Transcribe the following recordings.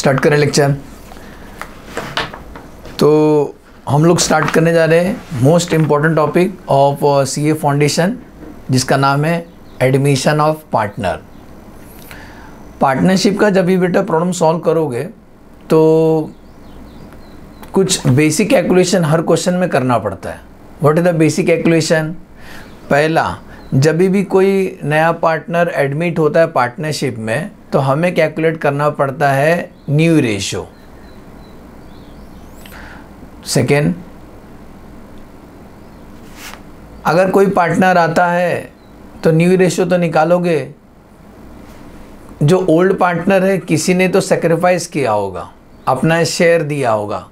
Start करें lecture. तो हम लोग स्टार्ट करने जा रहे हैं most important topic of CA foundation, जिसका नाम है एडमिशन ऑफ पार्टनर। पार्टनरशिप का जब भी बेटा प्रॉब्लम सॉल्व करोगे तो कुछ बेसिक कैलकुलेशन हर क्वेश्चन में करना पड़ता है। What is the basic calculation? पहला, जब भी कोई नया पार्टनर एडमिट होता है पार्टनरशिप में तो हमें कैलकुलेट करना पड़ता है न्यू रेशियो। सेकेंड, अगर कोई पार्टनर आता है तो न्यू रेशियो तो निकालोगे। जो ओल्ड पार्टनर है किसी ने तो सेक्रीफाइस किया होगा, अपना शेयर दिया होगा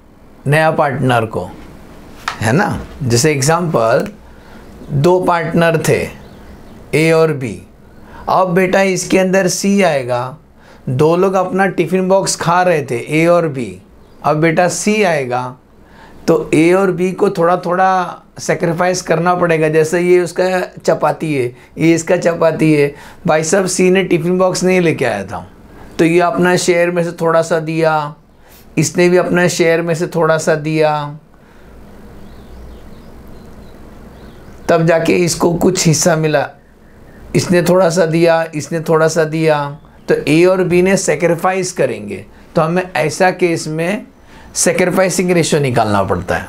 नया पार्टनर को, है ना। जैसे एग्जांपल, दो पार्टनर थे ए और बी। अब बेटा इसके अंदर सी आएगा। दो लोग अपना टिफ़िन बॉक्स खा रहे थे ए और बी। अब बेटा सी आएगा तो ए और बी को थोड़ा थोड़ा सेक्रीफाइस करना पड़ेगा। जैसे ये उसका चपाती है, ये इसका चपाती है। भाई साहब, सी ने टिफ़िन बॉक्स नहीं लेके आया था तो ये अपना शेयर में से थोड़ा सा दिया, इसने भी अपना शेयर में से थोड़ा सा दिया, तब जाके इसको कुछ हिस्सा मिला। इसने थोड़ा सा दिया, इसने थोड़ा सा दिया, तो ए और बी ने सेक्रीफाइस करेंगे। तो हमें ऐसा केस में सेक्रीफाइसिंग रेशियो निकालना पड़ता है।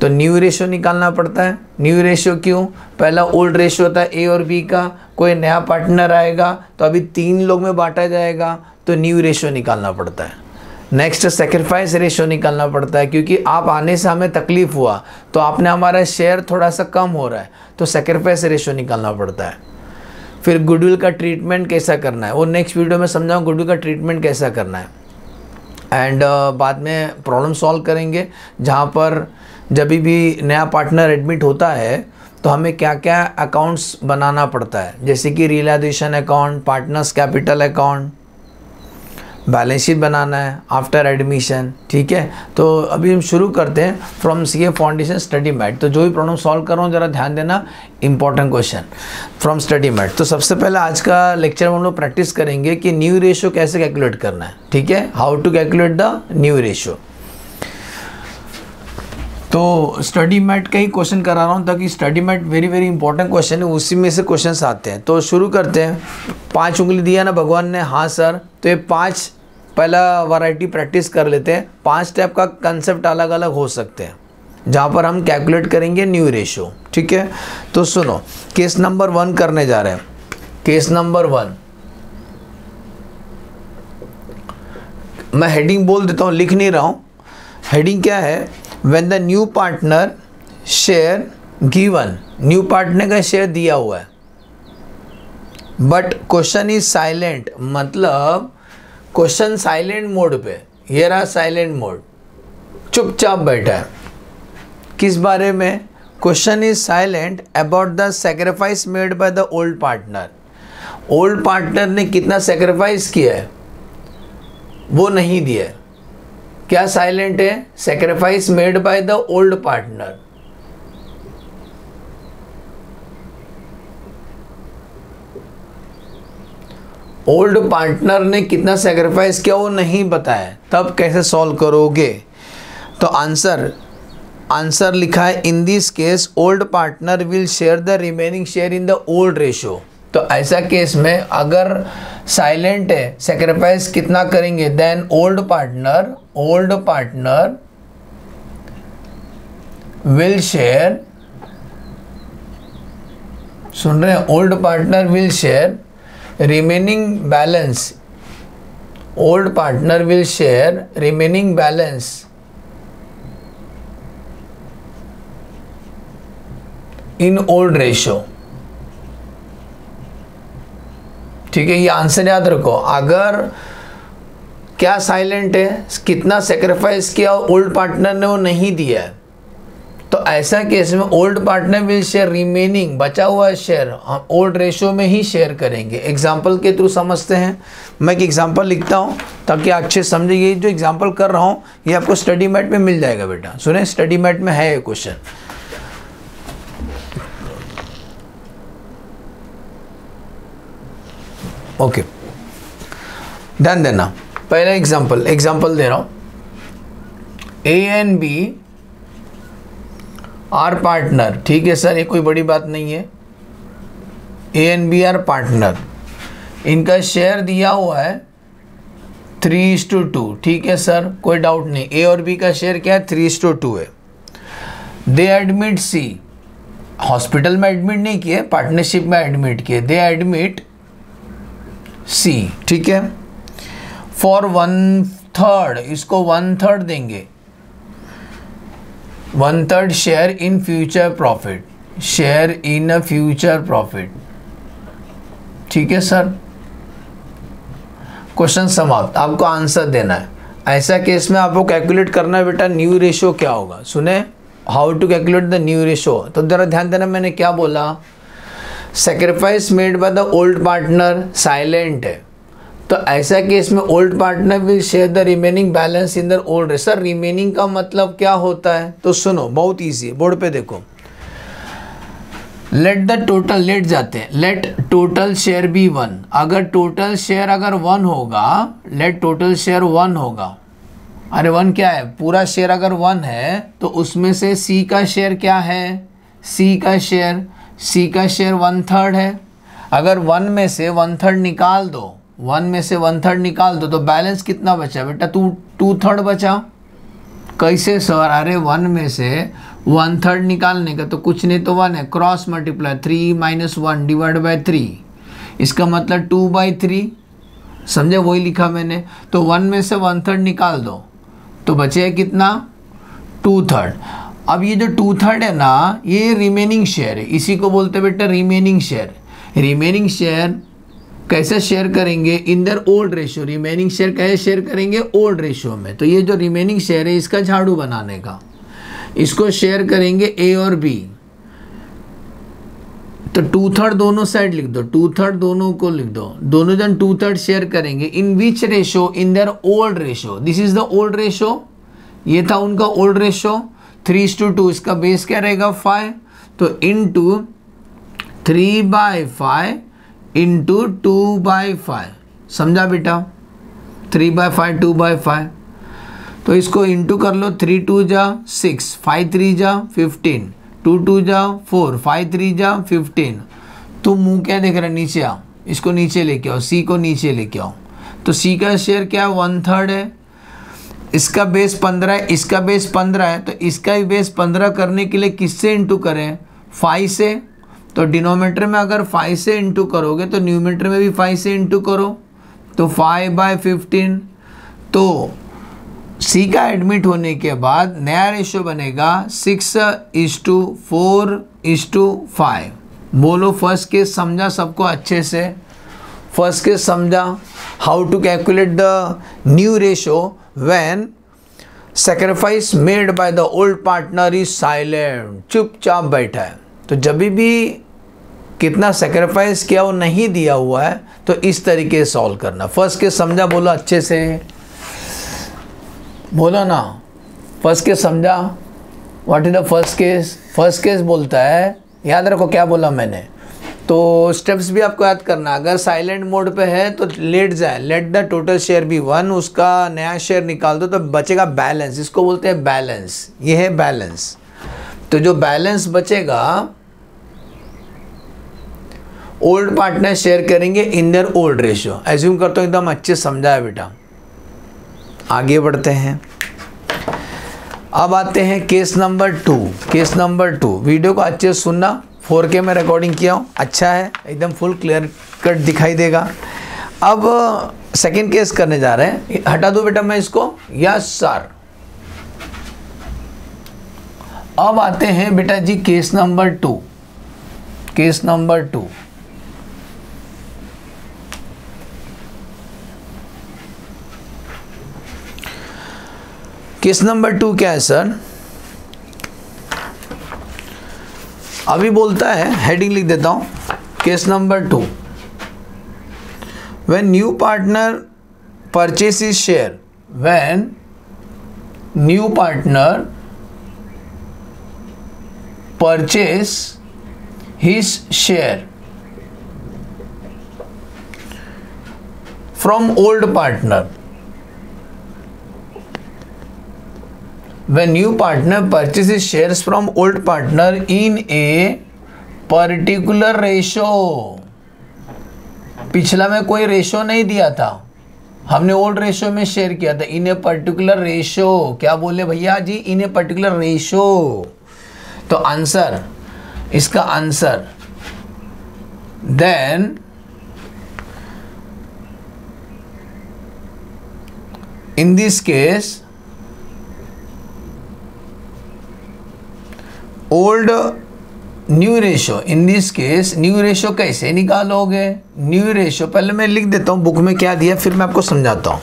तो न्यू रेशियो निकालना पड़ता है। न्यू रेशियो क्यों? पहला ओल्ड रेशियो होता है ए और बी का। कोई नया पार्टनर आएगा तो अभी 3 लोग में बांटा जाएगा, तो न्यू रेशियो निकालना पड़ता है। नेक्स्ट, सेक्रीफाइस रेशियो निकालना पड़ता है, क्योंकि आप आने से हमें तकलीफ़ हुआ तो आपने हमारा शेयर थोड़ा सा कम हो रहा है, तो सेक्रीफाइस रेशियो निकालना पड़ता है। फिर गुडविल का ट्रीटमेंट कैसा करना है वो नेक्स्ट वीडियो में समझाऊँ, गुडविल का ट्रीटमेंट कैसा करना है। एंड बाद में प्रॉब्लम सॉल्व करेंगे, जहाँ पर जब भी नया पार्टनर एडमिट होता है तो हमें क्या क्या अकाउंट्स बनाना पड़ता है, जैसे कि realisation account, partners capital account, balance sheet बनाना है आफ्टर एडमिशन। ठीक है, तो अभी हम शुरू करते हैं from CA foundation study mat. तो जो भी प्रॉब्लम सॉल्व कर रहा हूँ ज़रा ध्यान देना, important question from study mat. तो सबसे पहले आज का लेक्चर में हम लोग प्रैक्टिस करेंगे कि न्यू रेशियो कैसे कैलकुलेट करना है। ठीक है, how to calculate the new ratio. तो स्टडी मैट का ही क्वेश्चन करा रहा हूँ ताकि study mat very very important question है, उसी में से क्वेश्चन आते हैं। तो शुरू करते हैं। 5 उंगली दिया ना भगवान ने, हाँ सर। तो ये 5 पहला वैरायटी प्रैक्टिस कर लेते हैं। 5 टाइप का कंसेप्ट अलग अलग हो सकते हैं जहाँ पर हम कैलकुलेट करेंगे न्यू रेशियो। ठीक है, तो सुनो, केस नंबर 1 करने जा रहे हैं। केस नंबर 1, मैं हेडिंग बोल देता हूँ, लिख नहीं रहा हूँ। हेडिंग क्या है? When the new partner share given, new partner का शेयर दिया हुआ है बट क्वेश्चन इज साइलेंट, मतलब क्वेश्चन साइलेंट मोड पे, ये रहा साइलेंट मोड, चुपचाप बैठा है। किस बारे में? Question is silent about the sacrifice made by the old partner. Old partner ने कितना सेक्रीफाइस किया है वो नहीं दिया है। क्या साइलेंट है? Sacrifice made by the old partner. Old partner ने कितना सेक्रीफाइस किया वो नहीं बताया, तब कैसे सॉल्व करोगे? तो आंसर लिखा है, इन this case old partner will share the remaining share in the old ratio. तो ऐसा केस में अगर साइलेंट है, सेक्रीफाइस कितना करेंगे, then old partner will share, सुन रहे हैं, old partner will share remaining balance, old partner will share remaining balance in old ratio। ठीक है, ये आंसर याद रखो। अगर क्या साइलेंट है, कितना सेक्रीफाइस किया ओल्ड पार्टनर ने वो नहीं दिया है, तो ऐसा केस में old partner will share remaining, बचा हुआ शेयर हम ओल्ड रेशियो में ही शेयर करेंगे। एग्जांपल के थ्रू समझते हैं। मैं एक एग्जांपल लिखता हूं ताकि अच्छे समझे। ये जो एग्जांपल कर रहा हूं ये आपको स्टडी मैट में मिल जाएगा बेटा। सुने, स्टडी मैट में है ये क्वेश्चन। ओके, ध्यान देना। पहला एग्जाम्पल दे रहा हूँ, A and B are partner, ठीक है सर, ये कोई बड़ी बात नहीं है। A and B are partner, इनका शेयर दिया हुआ है 3:2, ठीक है सर, कोई डाउट नहीं। ए और बी का शेयर क्या है, 3:2 है। दे एडमिट सी, हॉस्पिटल में एडमिट नहीं किए, पार्टनरशिप में एडमिट किए। दे एडमिट सी, ठीक है, फॉर 1/3, इसको 1/3 देंगे, 1/3 share in future profit, share in a future profit, ठीक है सर। क्वेश्चन समाप्त, आपको आंसर देना है। ऐसा केस में आपको कैलकुलेट करना है बेटा न्यू रेशो क्या होगा। सुने, how to calculate the new ratio, तो जरा ध्यान देना, मैंने क्या बोला, sacrifice made by the old partner silent है, तो ऐसा केस में old partner will share the remaining balance in the old ratio. Sir remaining का मतलब क्या होता है, तो सुनो, बहुत ईजी है, बोर्ड पे देखो। लेट द टोटल, लेट जाते हैं, लेट टोटल शेयर बी 1, अगर टोटल शेयर अगर 1 होगा, लेट टोटल शेयर 1 होगा, अरे 1 क्या है, पूरा शेयर अगर 1 है तो उसमें से सी का शेयर क्या है, सी का शेयर 1/3 है। अगर 1 में से 1/3 निकाल दो, 1 में से 1/3 निकाल दो तो बैलेंस कितना बचा बेटा, 2/3 बचा। कैसे सर, अरे 1 में से 1/3 निकालने का तो कुछ नहीं तो 1 है, क्रॉस मल्टीप्लाई 3 - 1 डिवाइड बाय 3, इसका मतलब 2/3, समझे, वही लिखा मैंने। तो 1 में से 1/3 निकाल दो तो बचे कितना, 2/3। अब ये जो 2/3 है ना, ये रिमेनिंग शेयर है, इसी को बोलते बेटा रिमेनिंग शेयर। रिमेनिंग शेयर कैसे शेयर करेंगे, इन दर ओल्ड रेशो, रिमेनिंग शेयर कैसे शेयर करेंगे, ओल्ड रेशो में। तो ये जो रिमेनिंग शेयर है इसका झाड़ू बनाने का, इसको शेयर करेंगे ए और बी, तो 2/3 दोनों साइड लिख दो, 2/3 दोनों को लिख दो, दोनों जन 2/3 शेयर करेंगे। In which ratio, in their old ratio, this is the old ratio, ये था उनका ओल्ड रेशो 3:2, इसका बेस क्या रहेगा 5, तो इनटू 3/5 इंटू 2/5, समझा बेटा, 3/5 2/5, तो इसको इंटू कर लो, 3 2 जा 6, 5 3 जा 15, 2 2 जा 4, 5 3 जा 15। तो मुंह क्या देख रहा है, नीचे आओ, इसको नीचे लेके आओ, सी को नीचे लेके आओ। तो सी का शेयर क्या है, 1/3 है, इसका बेस 15 है, इसका बेस 15 है, तो इसका भी बेस 15 करने के लिए किससे इंटू करें, 5 से। तो डिनोमीटर में अगर 5 से इंटू करोगे तो न्यूमीटर में भी 5 से इंटू करो, तो 5/15। तो सी का एडमिट होने के बाद नया रेशो बनेगा 6:4:5। बोलो फर्स्ट केस समझा सबको अच्छे से, फर्स्ट केस समझा, how to calculate the new ratio when sacrifice made by the old partner is silent, चुपचाप बैठा है। तो जब भी कितना सेक्रीफाइस किया वो नहीं दिया हुआ है तो इस तरीके से सॉल्व करना। फर्स्ट केस समझा, बोलो अच्छे से, बोलो ना, फर्स्ट केस समझा। What is the first case, first case बोलता है, याद रखो क्या बोला मैंने, तो स्टेप्स भी आपको याद करना। अगर साइलेंट मोड पे है तो लेट जाए, let the total share be 1, उसका नया शेयर निकाल दो तो बचेगा बैलेंस, इसको बोलते हैं बैलेंस, ये है बैलेंस। तो जो बैलेंस बचेगा ओल्ड पार्टनर शेयर करेंगे इन देयर ओल्ड रेशियो। एज्यूम करता हूँ एकदम अच्छे समझा है बेटा। आगे बढ़ते हैं, अब आते हैं case number 2। Case number 2, video को अच्छे से सुनना, 4K में रिकॉर्डिंग किया हूँ, अच्छा है, एकदम फुल क्लियर कट दिखाई देगा। अब सेकंड केस करने जा रहे हैं, हटा दो बेटा मैं इसको, यस सर। अब आते हैं बेटा जी case number 2। Case number 2, case number 2 क्या है सर, अभी बोलता है, हेडिंग लिख देता हूं, case number 2, when new partner purchases share, when new partner purchase his share from old partner, When new partner purchases shares from old partner in a particular ratio, पिछला में कोई रेशो नहीं दिया था, हमने ओल्ड रेशो में share किया था। इन ए पर्टिकुलर रेशो, क्या बोले भैया जी, इन ए पर्टिकुलर रेशो। तो आंसर, इसका answer then in this case old new ratio, in this case new ratio कैसे निकालोगे? न्यू रेशो पहले मैं लिख देता हूँ बुक में क्या दिया, फिर मैं आपको समझाता हूँ।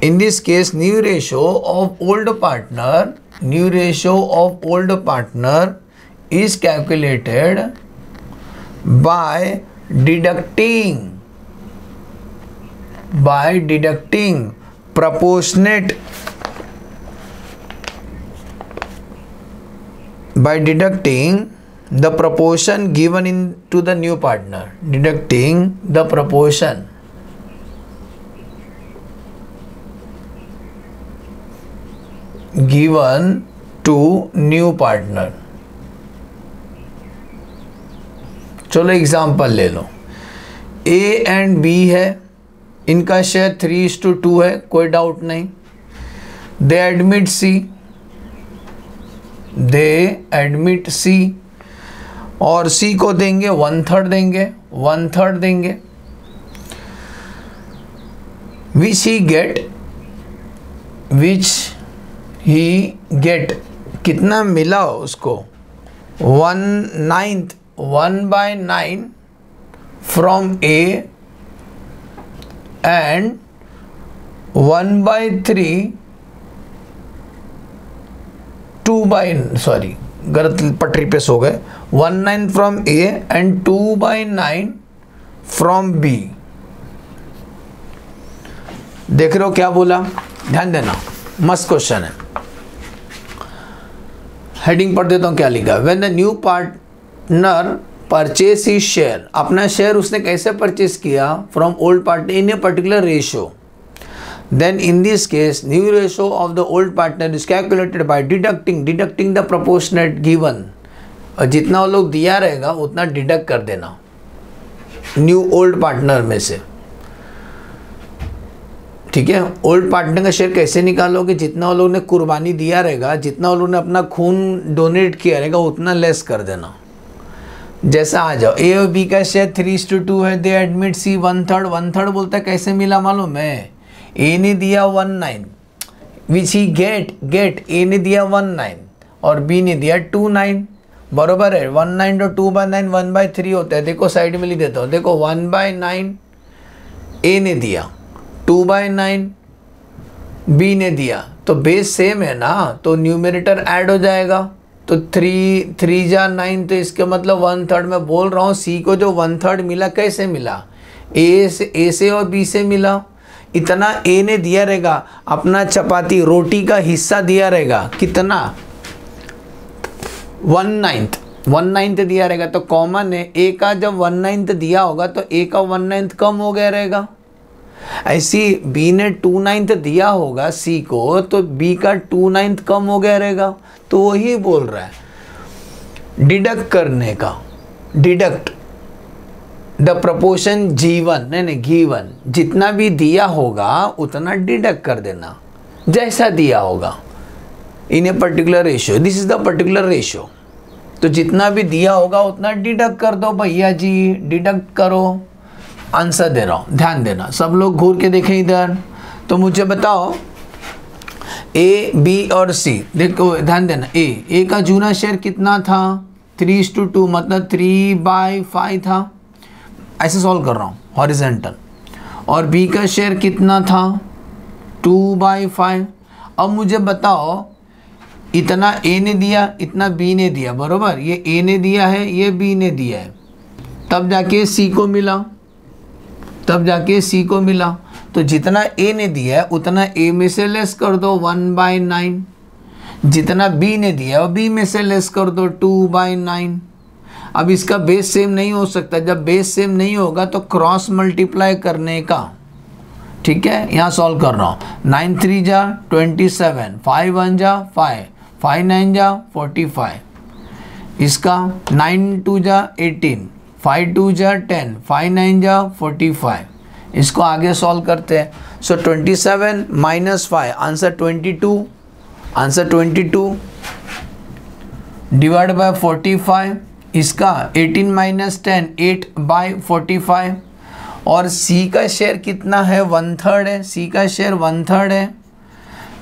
इन this case new ratio of old partner, new ratio of old partner is calculated by deducting proportionate, by deducting the proportion given in to the new partner, deducting the proportion given to new partner। चलो example ले लो। A and B है, इनका share 3:2 है, कोई doubt नहीं। दे admit सी और सी को देंगे 1/3 देंगे, विच ही गेट कितना मिला उसको? 1/9 फ्रॉम ए एंड 1/3 गलत पटरी पे सो गए। 1/9 from A and 2/9 from B. देख रहे हो क्या बोला? ध्यान देना, मस्त क्वेश्चन है। हेडिंग पढ़ देता हूं क्या लिखा। When the new partner purchase he share, अपना शेयर उसने कैसे परचेस किया? From old partner in a particular ratio. Then in this case new ratio of the old partner is calculated by deducting the proportionate given। और जितना वो लोग दिया रहेगा उतना डिडक्ट कर देना न्यू ओल्ड पार्टनर में से। ठीक है, ओल्ड पार्टनर का शेयर कैसे निकालोगे? जितना वो लोग ने कुर्बानी दिया रहेगा, जितना वो लोग ने अपना खून डोनेट किया रहेगा उतना लेस कर देना। जैसा आ जाओ, ए और बी का शेयर 3:2 है, दे एडमिट सी 1/3 बोलता है, कैसे मिला मालूम है? ए ने दिया 1/9 विच ही गेट ए ने दिया 1/9 और बी ने दिया 2/9, बरोबर है। 1/9 और 2/9 1/3 होता है। देखो साइड में लिख देता हूँ, देखो 1/9 ए ने दिया, 2/9 बी ने दिया, तो बेस सेम है ना, तो न्यूमरेटर ऐड हो जाएगा। तो 3 जा 9, तो इसका मतलब 1/3 मैं बोल रहा हूँ। सी को जो 1/3 मिला कैसे मिला? ए से और बी से मिला। इतना ए ने दिया रहेगा, अपना चपाती रोटी का हिस्सा दिया रहेगा, कितना? 1/9 दिया रहेगा, तो कॉमन है। ए का जब 1/9 दिया होगा तो ए का 1/9 कम हो गया रहेगा। ऐसी बी ने 2/9 दिया होगा सी को, तो बी का 2/9 कम हो गया रहेगा। तो वही बोल रहा है डिडक्ट करने का, डिडक्ट द प्रपोर्शन गिवन, जितना भी दिया होगा उतना डिडक्ट कर देना, जैसा दिया होगा in a particular ratio. This is the particular ratio. तो जितना भी दिया होगा उतना डिडक्ट कर दो भैया जी, डिडक्ट करो। आंसर दे रहा हूँ, ध्यान देना, सब लोग घूर के देखें इधर। तो मुझे बताओ ए बी और सी, देखो ध्यान देना। ए का जूना शेयर कितना था? 3:2, मतलब 3/5 था। ऐसे सॉल्व कर रहा हूँ हॉरिजेंटल। और बी का शेयर कितना था? 2/5। अब मुझे बताओ, इतना ए ने दिया, इतना बी ने दिया, बरोबर। ये ए ने दिया है, ये बी ने दिया है, तब जाके सी को मिला। तो जितना ए ने दिया है उतना ए में से लेस कर दो 1/9, जितना बी ने दिया है बी में से लेस कर दो 2/9। अब इसका बेस सेम नहीं हो सकता। जब बेस सेम नहीं होगा तो क्रॉस मल्टीप्लाई करने का ठीक है, यहाँ सॉल्व कर रहा हूँ। 9 3 जा 27, 5 1 जा 5, 5 9 जा 45, इसका 9 2 जा 18, 5 2 जा 10, 5 9 जा 45, इसको आगे सॉल्व करते हैं। सो 27 minus 5, answer 22, answer 22 divide by 45, इसका 18 माइनस 10 8 बाय 45, और C का शेयर कितना है 1/3 है, C का शेयर 1/3 है,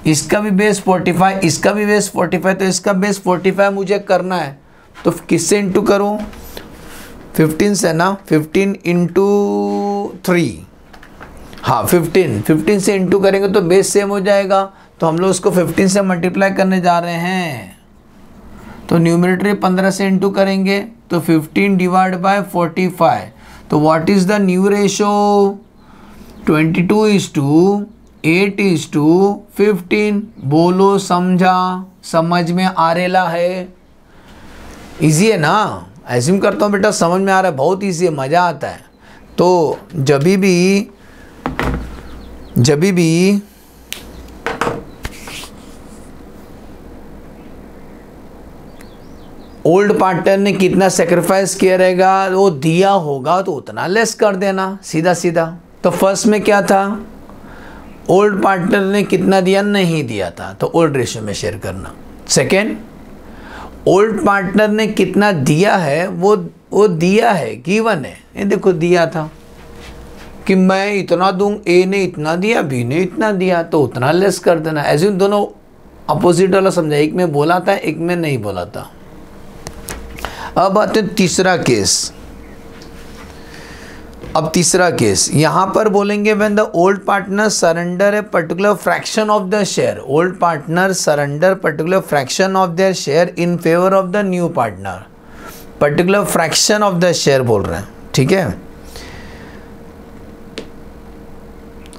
इसका भी बेस 45, इसका भी बेस 45, तो इसका बेस 45 मुझे करना है, तो किससे इंटू करूँ 15 से ना, 15 इंटू 3, हाँ 15 से इंटू करेंगे तो बेस सेम हो जाएगा, तो हम लोग उसको 15 से मल्टीप्लाई करने जा रहे हैं, तो न्यूमरेटर 15 से इंटू करेंगे तो 15 डिवाइड बाय 45, तो what is the new ratio 22:8:15, बोलो समझा, समझ में आ रेला है, इजी है ना, एज्यूम करता हूँ बेटा समझ में आ रहा है, बहुत इजी है, मज़ा आता है। तो जब भी ओल्ड पार्टनर ने कितना सेक्रीफाइस किया रहेगा, वो दिया होगा तो उतना लेस कर देना, सीधा सीधा। तो फर्स्ट में क्या था, ओल्ड पार्टनर ने कितना दिया, नहीं दिया था, तो ओल्ड रेशियो में शेयर करना। सेकेंड, ओल्ड पार्टनर ने कितना दिया है, वो दिया है, गिवन है, ये देखो दिया था कि मैं इतना दूँ, ए ने इतना दिया, बी ने इतना दिया, तो उतना लेस कर देना। ऐसे दोनों अपोजिट वाला समझा, एक में बोला था एक में नहीं बोला था। अब आते हैं तीसरा केस। अब तीसरा केस यहाँ पर बोलेंगे when the old partner surrender a particular fraction of the share, old partner surrender particular fraction of their share in favour of the new partner, particular fraction of the share बोल रहे हैं, ठीक है।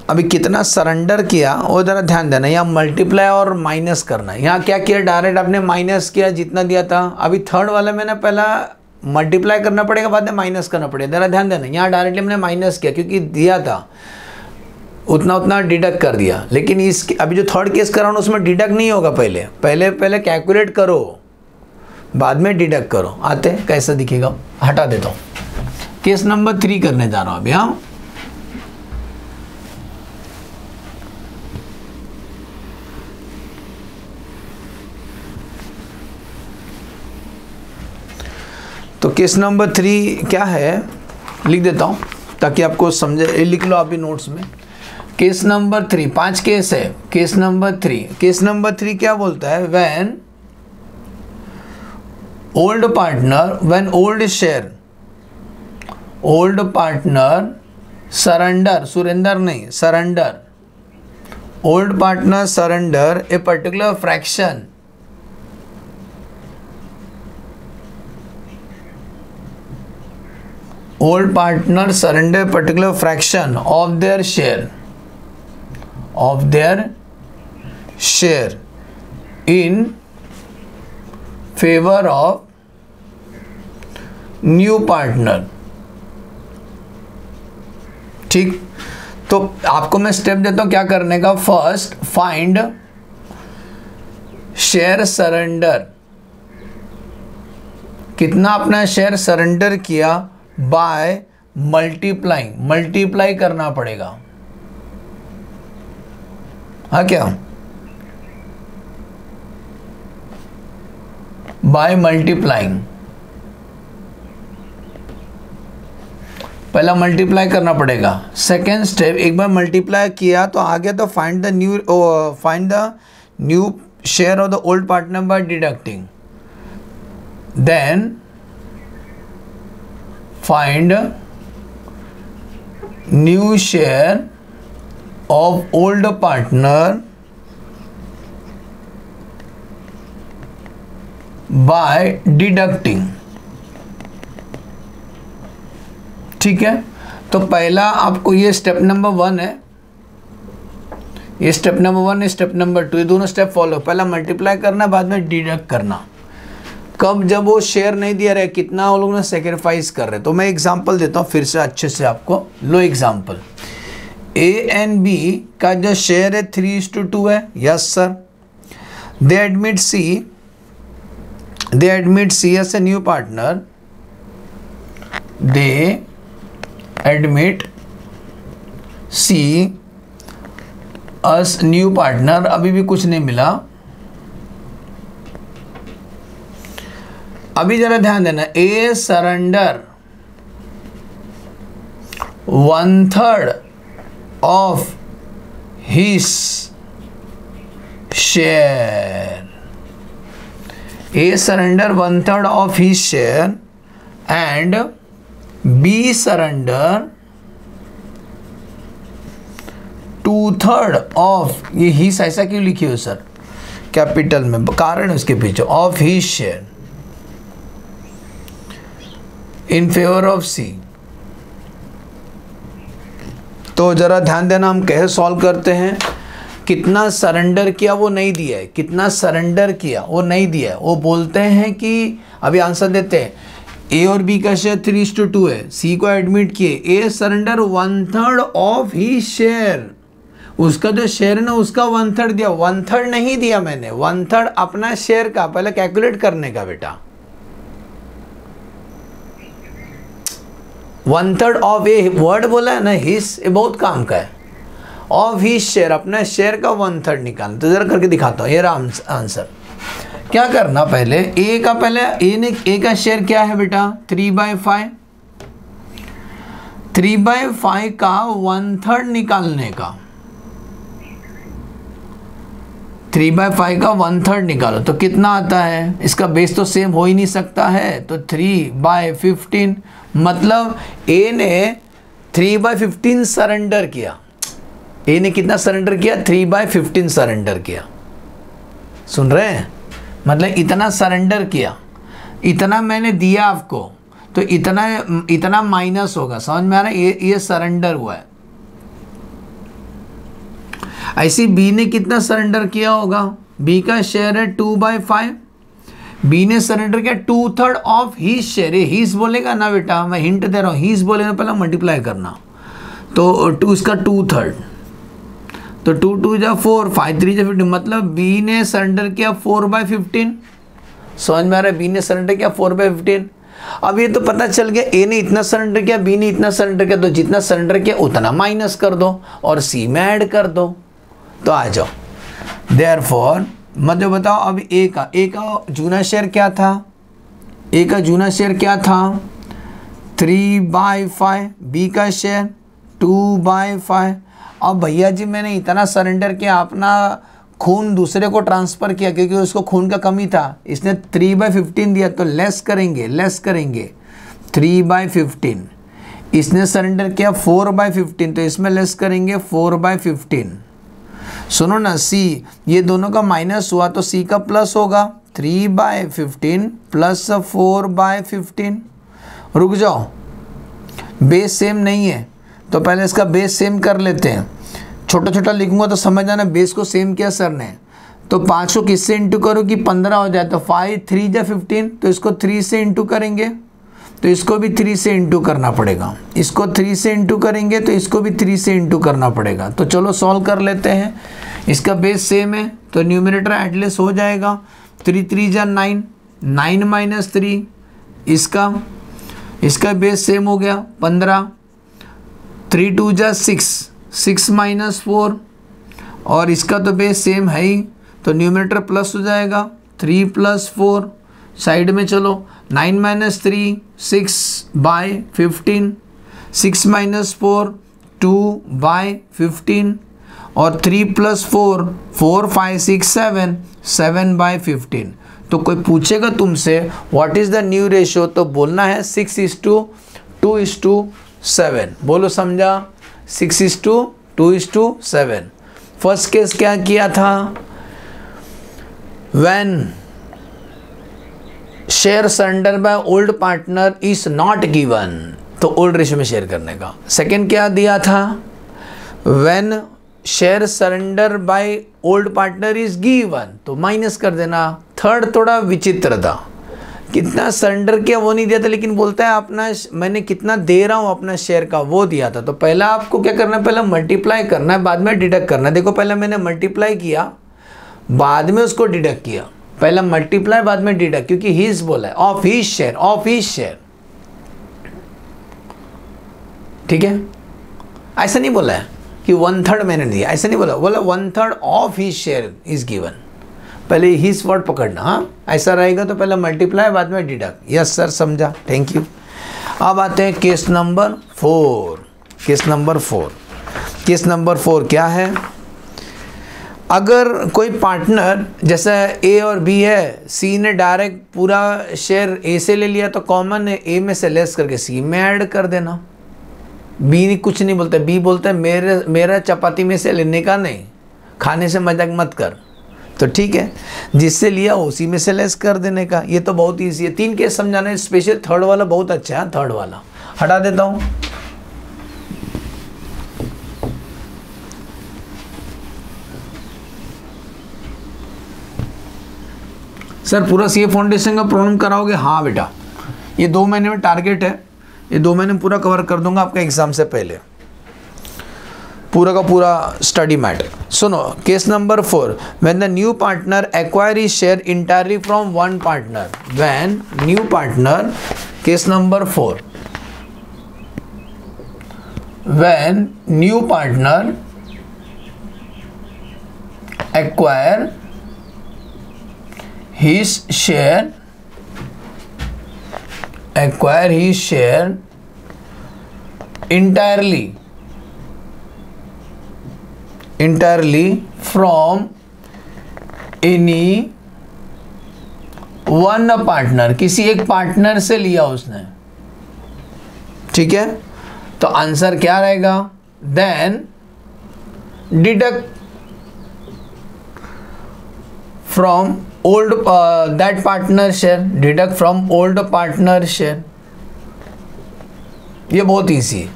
अभी कितना सरेंडर किया वो ज़रा ध्यान देना, यहाँ मल्टीप्लाई और माइनस करना। यहाँ क्या किया, डायरेक्ट आपने माइनस किया जितना दिया था। अभी थर्ड वाले में ना पहला मल्टीप्लाई करना पड़ेगा, बाद में माइनस करना पड़ेगा, ज़रा ध्यान देना। यहाँ डायरेक्टली हमने माइनस किया क्योंकि दिया था, उतना उतना डिडक्ट कर दिया। लेकिन इस अभी जो थर्ड केस कर रहा हूँ उसमें डिडक्ट नहीं होगा, पहले कैलकुलेट करो बाद में डिडक्ट करो। आते कैसा दिखेगा, हटा देता हूँ। केस नंबर 3 करने जा रहा हूँ अभी। हाँ, तो केस नंबर 3 क्या है, लिख देता हूँ ताकि आपको समझे, लिख लो आप भी नोट्स में। केस नंबर 3, 5 केस है। केस नंबर 3 क्या बोलता है, when old partner, when old share, old partner surrender, Surender नहीं surrender, old partner surrender a particular fraction, old partner surrender particular fraction of their share in favor of new partner। ठीक, तो आपको मैं step देता हूं क्या करने का। फर्स्ट फाइंड शेयर सरेंडर, कितना अपना शेयर सरेंडर किया, बाय मल्टीप्लाइंग, मल्टीप्लाई करना पड़ेगा। हाँ क्या, बाय मल्टीप्लाइंग, पहला मल्टीप्लाई करना पड़ेगा। सेकेंड स्टेप, एक बार मल्टीप्लाई किया तो आ गया, तो find the new share of the old partner by deducting, then find new share of old partner by deducting। ठीक है, तो पहला आपको ये स्टेप नंबर 1 है, ये स्टेप नंबर 1 है, स्टेप नंबर 2, ये दोनों स्टेप फॉलो। पहला मल्टीप्लाई करना, बाद में डिडक्ट करना। कब, जब वो शेयर नहीं दिया रहे, कितना वो लोग ने सेक्रीफाइस कर रहे। तो मैं एग्जांपल देता हूँ फिर से अच्छे से आपको। लो एग्जांपल, ए एंड बी का जो शेयर है 3:2 है, yes sir. They admit C as a new partner, they admit C as new partner, अभी भी कुछ नहीं मिला। अभी जरा ध्यान देना, A surrender 1/3 of his share, A surrender 1/3 of his share and B surrender 2/3 of, ये हिज ऐसा क्यों लिखी हो सर कैपिटल में, कारण उसके पीछे, of his share in favour of C. तो जरा ध्यान देना, हम कैसे सॉल्व करते हैं। कितना सरेंडर किया वो नहीं दिया है, कितना सरेंडर किया वो नहीं दिया है। वो बोलते हैं कि अभी आंसर देते हैं, ए और बी का शेयर 3:2 है, सी को एडमिट किए, ए सरेंडर 1/3 ऑफ ही शेयर, उसका जो शेयर है ना उसका 1/3 दिया, 1/3 नहीं दिया मैंने, 1/3 अपना शेयर का, पहले कैलकुलेट करने का बेटा। 1/3 ऑफ, ए वर्ड बोला है ना हिस, ये बहुत काम का है। ऑफ हिज शेयर, अपना शेयर का 1/3 निकालना। तो जरा करके दिखाता हूँ, ये रहा आंसर। क्या करना, पहले ए का, पहले ए का शेयर क्या है बेटा 3/5, 3/5 का 1/3 निकालने का, 3/5 का 1/3 निकालो तो कितना आता है। इसका बेस तो सेम हो ही नहीं सकता है, तो 3/15, मतलब ए ने 3/15 सरेंडर किया। ए ने कितना सरेंडर किया, 3/15 सरेंडर किया। सुन रहे हैं, मतलब इतना सरेंडर किया, इतना मैंने दिया आपको, तो इतना माइनस होगा, समझ में आ रहा है, ये सरेंडर हुआ है। ऐसी बी ने कितना सरेंडर किया होगा, बी का शेयर है 2/5, बी ने सरेंडर किया 2/3 ऑफ हीज शेयर। ये हीज बोलेगा ना बेटा, मैं हिंट दे रहा हूँ, हीज बोलेगा पहले मल्टीप्लाई करना, तो 2 इसका 2/3, तो 2 2 जा 4, 5 3 जा 15, मतलब बी ने सरेंडर किया 4/15। समझ में आ रहा है, बी ने सरेंडर किया 4/15। अब ये तो पता चल गया, ए ने इतना सरेंडर किया, बी ने इतना सरेंडर किया, तो जितना सरेंडर किया उतना माइनस कर दो और सी में ऐड कर दो। तो आ जाओ, देयरफॉर मतलब बताओ अब ए का जूना शेयर क्या था, ए का जूना शेयर क्या था 3/5, बी का शेयर 2/5। अब भैया जी मैंने इतना सरेंडर किया, अपना खून दूसरे को ट्रांसफ़र किया क्योंकि उसको खून का कमी था, इसने 3/15 दिया, तो लेस करेंगे 3/15। इसने सरेंडर किया 4/15, तो इसमें लेस करेंगे 4/15। सुनो ना, सी ये दोनों का माइनस हुआ तो सी का प्लस होगा, 3/15 प्लस 4/15। रुक जाओ, बेस सेम नहीं है तो पहले इसका बेस सेम कर लेते हैं। छोटा छोटा लिखूंगा तो समझ जाना बेस को सेम किया सर ने। तो 5 को किससे इंटू करो कि 15 हो जाए, तो 5 3 जा 15, तो इसको 3 से इंटू करेंगे तो इसको भी 3 से इंटू करना पड़ेगा, इसको 3 से इंटू करेंगे तो इसको भी 3 से इंटू करना पड़ेगा। तो चलो सॉल्व कर लेते हैं, इसका बेस सेम है तो न्यूमरेटर एटलीस्ट हो जाएगा, 3 3 जा 9, 9 माइनस 3, इसका बेस सेम हो गया 15, 3 2 जा 6, 6 माइनस 4, और इसका तो बेस सेम है ही तो न्यूमरेटर प्लस हो जाएगा, 3 + 4, साइड में चलो 9 माइनस 3 6/15, 6 माइनस 4 2/15, और 3 + 4 4 5 6 7 7/15। तो कोई पूछेगा तुमसे what is the new ratio, तो बोलना है 6:2:7। बोलो समझा, 6:2:7। फर्स्ट केस क्या किया था, when share surrender by old partner is not given, तो ओल्ड रेशियो में शेयर करने का। सेकंड क्या दिया था, when share surrender by old partner is given, तो माइनस कर देना। थर्ड थोड़ा विचित्र था, कितना सरेंडर किया वो नहीं दिया था, लेकिन बोलता है अपना मैंने कितना दे रहा हूँ अपना शेयर का वो दिया था। तो पहला आपको क्या करना है, पहला मल्टीप्लाई करना है, बाद में डिडक्ट करना है। देखो पहले मैंने मल्टीप्लाई किया, बाद में उसको डिडक्ट किया, पहला मल्टीप्लाई बाद में डिडक्ट, क्योंकि हीज बोला है of his share, of his share, ठीक है। ऐसा नहीं बोला है कि 1/3 मैंने दिया, ऐसा नहीं बोला, बोला 1/3 of his share is given. पहले हीज वर्ड पकड़ना, हाँ ऐसा रहेगा तो पहले मल्टीप्लाई बाद में डिडक्ट। यस सर समझा, थैंक यू। अब आते हैं case number 4। Case number 4, case number 4 क्या है, अगर कोई पार्टनर जैसे ए और बी है, सी ने डायरेक्ट पूरा शेयर ए से ले लिया तो कॉमन है ए में से लेस करके सी में ऐड कर देना। बी कुछ नहीं बोलता, बी बोलता है मेरा चपाती में से लेने का नहीं, खाने से मजाक मत कर। तो ठीक है, जिससे लिया उसी में से लेस कर देने का। ये तो बहुत ईजी है, 3 केस समझाना है, स्पेशल थर्ड वाला बहुत अच्छा है। थर्ड वाला हटा देता हूँ। सर पूरा सीए फाउंडेशन का प्रॉब्लम कराओगे? हाँ बेटा, ये 2 महीने में टारगेट है, ये 2 महीने में पूरा कवर कर दूंगा आपका एग्जाम से पहले, पूरा का पूरा स्टडी मैटर। सुनो case number 4, when the new partner acquire his share entirely from one partner, when new partner, case number 4, when new partner acquire his share, acquire his share entirely from any one partner, किसी एक partner से लिया उसने, ठीक है। तो answer क्या रहेगा, then deduct from old that partner share, deduct from old partner share। ये बहुत इजी है।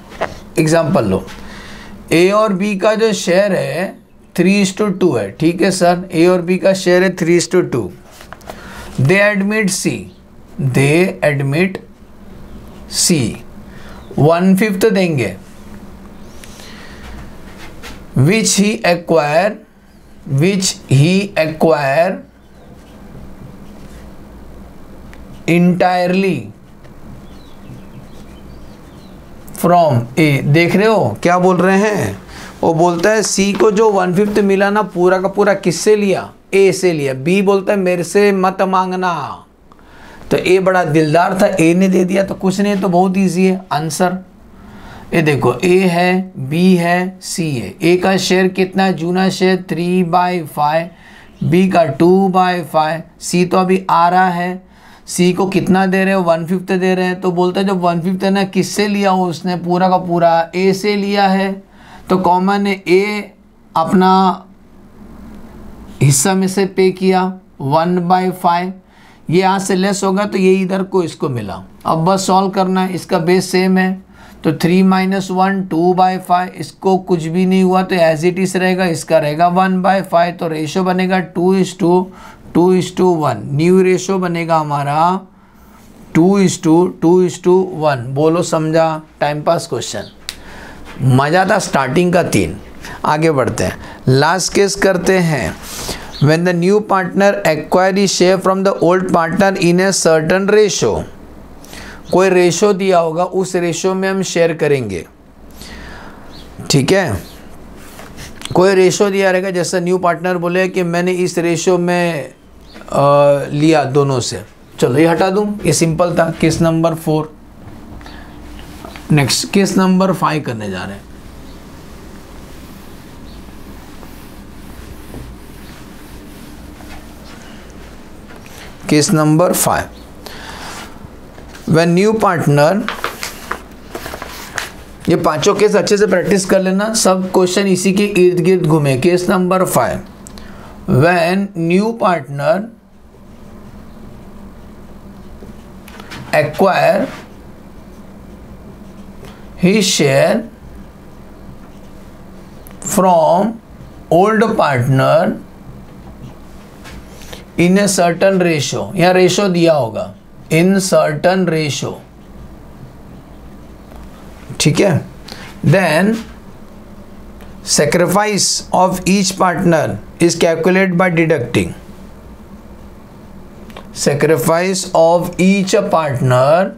एग्जाम्पल लो, ए और बी का जो शेयर है 3:2 है, ठीक है सर, ए और बी का शेयर है 3:2। दे एडमिट सी, दे एडमिट सी 1/5 देंगे, which he acquire entirely from A। देख रहे हो क्या बोल रहे हैं, वो बोलता है सी को जो 1/5 मिला ना पूरा का पूरा किससे लिया, ए से लिया। बी बोलता है मेरे से मत मांगना, तो ए बड़ा दिलदार था, ए ने दे दिया, तो कुछ नहीं, तो बहुत इजी है आंसर। ये देखो ए है, बी है, सी है। ए का शेयर कितना है, जूना शेयर 3/5, बी का 2/5, सी तो अभी आ रहा है, सी को कितना दे रहे हो, 1/5 दे रहे हैं। तो बोलता है जब 1/5 ना किससे लिया हो उसने, पूरा का पूरा ए से लिया है, तो कॉमन है ए अपना हिस्सा में से पे किया 1/5, ये यहाँ से लेस होगा तो ये इधर को इसको मिला। अब बस सॉल्व करना है, इसका बेस सेम है, तो 3 - 1 2/5, इसको कुछ भी नहीं हुआ तो एज इट इज रहेगा, इसका रहेगा 1/5, तो रेशो बनेगा 2:1। न्यू रेशो बनेगा हमारा 2:1। बोलो समझा, टाइम पास क्वेश्चन, मज़ा था स्टार्टिंग का 3। आगे बढ़ते हैं, लास्ट केस करते हैं। When the new partner acquire the share from the old partner in a certain ratio, कोई रेशो दिया होगा, उस रेशो में हम शेयर करेंगे, ठीक है। कोई रेशो दिया रहेगा, जैसा न्यू पार्टनर बोले कि मैंने इस रेशो में लिया दोनों से, चलो ये हटा दूं, ये सिंपल था। Case number 4। Next case number 5 करने जा रहे हैं। Case number 5, when new partner, ये पांचों केस अच्छे से प्रैक्टिस कर लेना, सब क्वेश्चन इसी के इर्द गिर्द घूमे। Case number 5, when new partner acquire his share from old partner in a certain ratio, यहाँ रेशो दिया होगा, इन सर्टन रेशो, ठीक है। Then sacrifice of each partner is calculated by deducting, sacrifice of each partner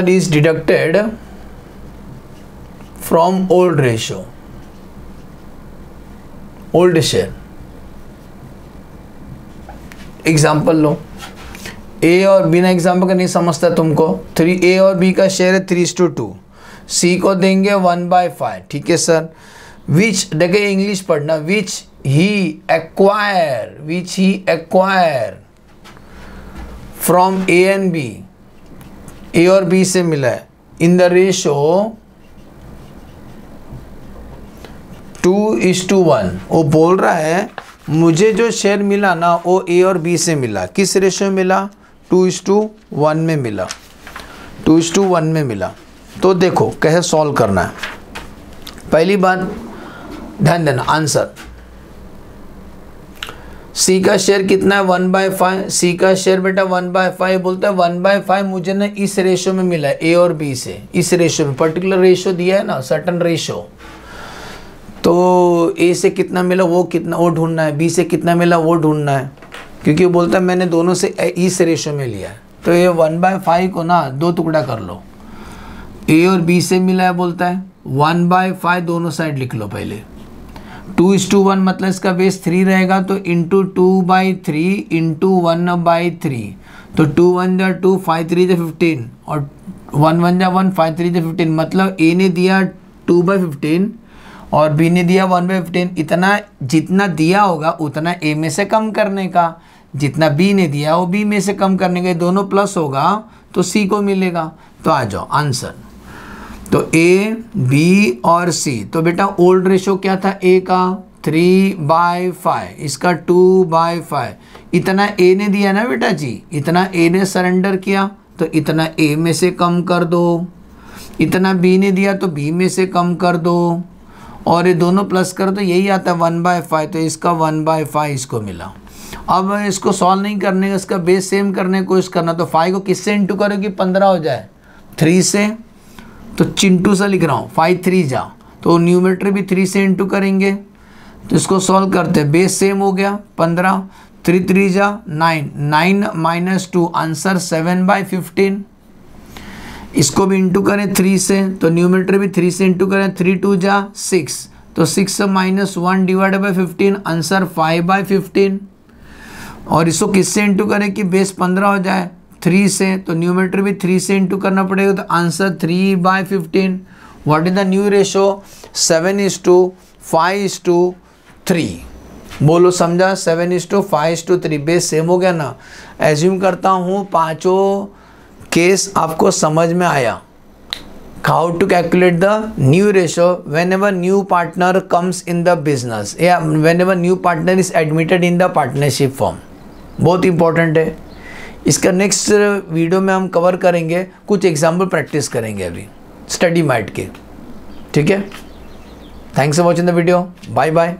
is deducted from old ratio, old share। Example लो, A और B ना, example का नहीं समझता तुमको, 3A और बी का शेयर है 3:2, सी को देंगे 1/5, ठीक है सर। विच, देखिए इंग्लिश पढ़ना, which he acquire from A and B, A और बी से मिला है इन द रेशो 2:1। वो बोल रहा है मुझे जो शेयर मिला ना वो ए और बी से मिला, किस रेशो में मिला, 2:1 में मिला, 2:1 में मिला। तो देखो कैसे सॉल्व करना है। पहली बात ध्यान देना, आंसर सी का शेयर कितना है 1/5, सी का शेयर बेटा 1/5, बोलता है 1/5 मुझे ना इस रेशो में मिला है ए और बी से, इस रेशो में पर्टिकुलर रेशो दिया है ना, सर्टन रेशो। तो ए से कितना मिला वो ढूंढना है, बी से कितना मिला वो ढूंढना है, क्योंकि वो बोलता है मैंने दोनों से इस रेशो में लिया है। तो ये 1/5 को ना 2 टुकड़ा कर लो, ए और बी से मिला है, बोलता है 1/5 दोनों साइड लिख लो पहले, 2:1 मतलब इसका बेस 3 रहेगा, तो इंटू 2/3 इंटू 1/3, तो 2 1 जा 2, 5 3 जा 15 और 1 1 जा 1, 5 3 जा 15, मतलब ए ने दिया 2/15 और बी ने दिया 1/15। इतना जितना दिया होगा उतना ए में से कम करने का, जितना बी ने दिया वो बी में से कम करने का, दोनों प्लस होगा तो सी को मिलेगा। तो आ जाओ आंसर, तो ए बी और सी, तो बेटा ओल्ड रेशो क्या था ए का 3/5, इसका 2/5, इतना ए ने दिया ना बेटा जी, इतना ए ने सरेंडर किया तो इतना ए में से कम कर दो, इतना बी ने दिया तो बी में से कम कर दो, और ये दोनों प्लस कर दो, यही आता है 1/5, तो इसका 1/5 इसको मिला। अब इसको सॉल्व नहीं करने का, इसका बेस सेम करने की कोशिश करना, तो 5 को किससे इंटू करोगे 15 हो जाए, 3 से, तो चिंटू सा लिख रहा हूँ, 5 3 जा, तो न्यूमेटर भी 3 से इंटू करेंगे, तो इसको सॉल्व करते हैं, बेस सेम हो गया 15, 3 3 जा 9, 9 - 2 आंसर 7/15। इसको भी इंटू करें 3 से, तो न्यूमेटर भी 3 से इंटू करें, 3 2 जा 6, तो 6 - 1 डिवाइडेड बाई 15 आंसर 5/15। और इसको किससे इंटू करें कि बेस 15 हो जाए, 3 से, तो न्यूमेटर भी 3 से इंटू करना पड़ेगा, तो answer 3/15। What is the new ratio, 7:5:3। बोलो समझा, 7:5:3, बेस सेम हो गया ना। एज्यूम करता हूँ पाँचों केस आपको समझ में आया। How to calculate the new ratio whenever new partner comes in the business या whenever new partner is admitted in the partnership firm, बहुत इंपॉर्टेंट है। इसका नेक्स्ट वीडियो में हम कवर करेंगे, कुछ एग्जाम्पल प्रैक्टिस करेंगे अभी स्टडी मैट के, ठीक है। Thanks for watching the video, bye bye.